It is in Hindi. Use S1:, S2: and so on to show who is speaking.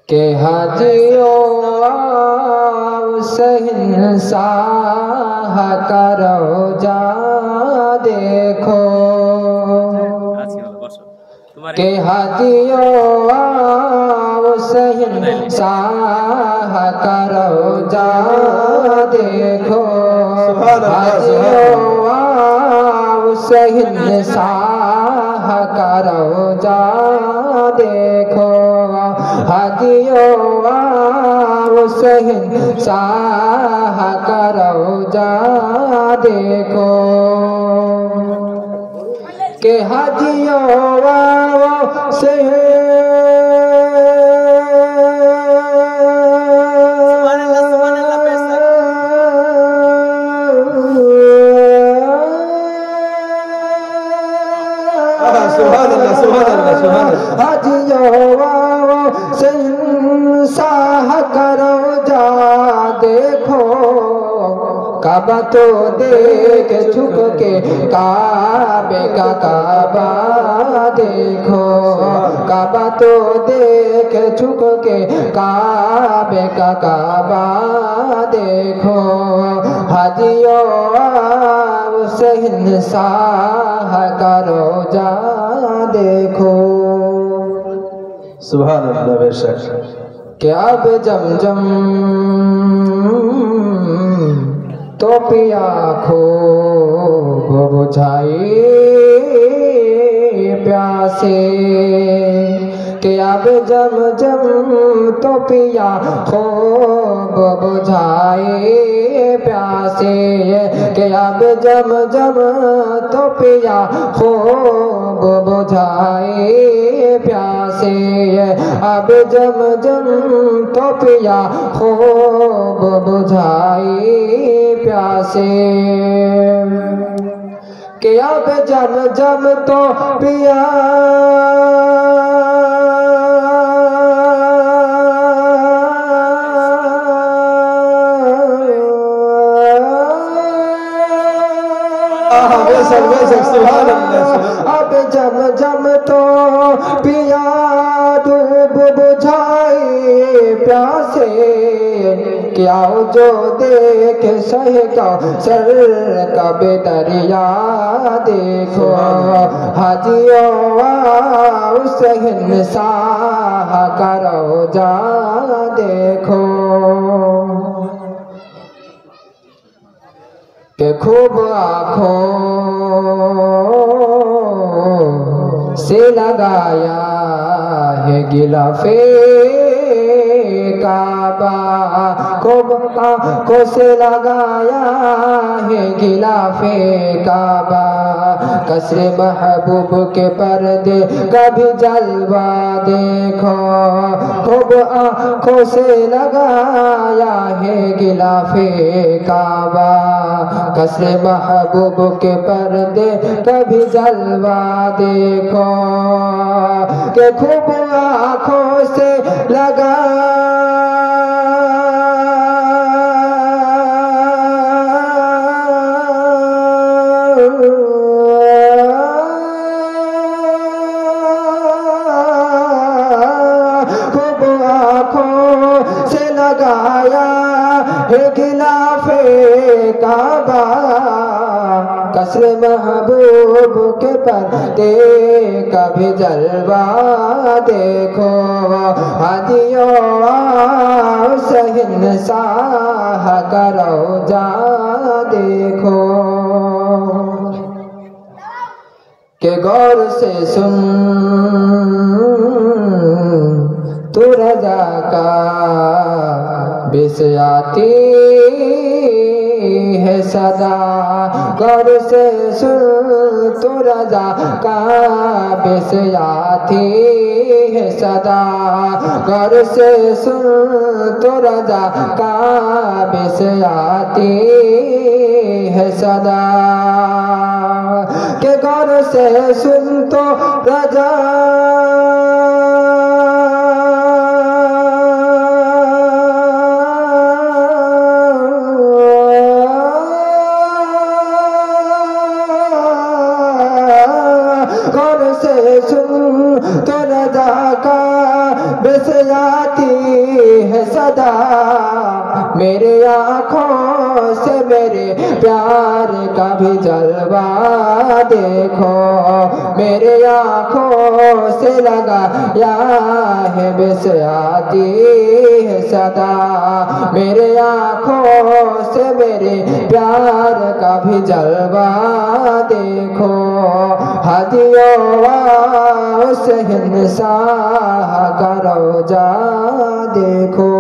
S1: के हाजियों शहंशाह का रोजा देखो, के हाजियों शहंशाह का रोजा देखो, हाजियों शहंशाह का रोजा देखो, हाजियों शहंशाह का रोजा देखो, के हाजियों शहंशाह का रोजा देखो, काबा तो देख झुक के काबे का काबा देखो, काबा तो देख झुक के काबे का काबा देखो, हाजियों शहंशाह का रोजा देखो।
S2: सुभान अल्लाह। बेशक
S1: कि अब जमजम तो पिया खूब बुझाई प्यासे, कि अब जमजम तो पिया खूब बुझाए प्यासे, कि अब जमजम तो पिया खूब बुझाए प्यासे, अब जमजम तो पिया खूब बुझाए प्यासे, कि अब जमजम तो पिया अब जमजम तो पिया डूब बुझाए प्यासे, क्या जो देख सहेगा सर कबे दरिया देखो, हाजियों शहंशाह का रोजा देखो, के खूब आँखों से लगाया है गिलाफे काबा, खूब आँखों से लगाया है गिलाफे काबा, कसरे महबूब के पर्दे कभी जलवा देखो, खूब आँखों से लगाया है गिलाफे काबा, कसरे महबूब के पर्दे कभी जलवा देखो, के खूब आँखों से लगा खूब आँखों से लगाया है गिलाफे काबा, कसरे महबूब के पर्दे कभी जलवा देखो, हाजियों शहंशाह का रोजा देखो, के गौर से सुन तू रजा का बिस आती है सदा, गौर से सुन तू रजा का बिस आती है सदा, गौर से सुन तू रजा का बिस आती है सदा, के गौर से सुन तो रजा सुन तो रजा का बिस आती है सदा, मेरे आँखों से मेरे प्यार का भी जलवा देखो, मेरे आँखों से लगाया है बस आती है सदा, मेरे आँखों से मेरे प्यार का भी जलवा देखो। हदियों से हिंसा का रोजा देखो।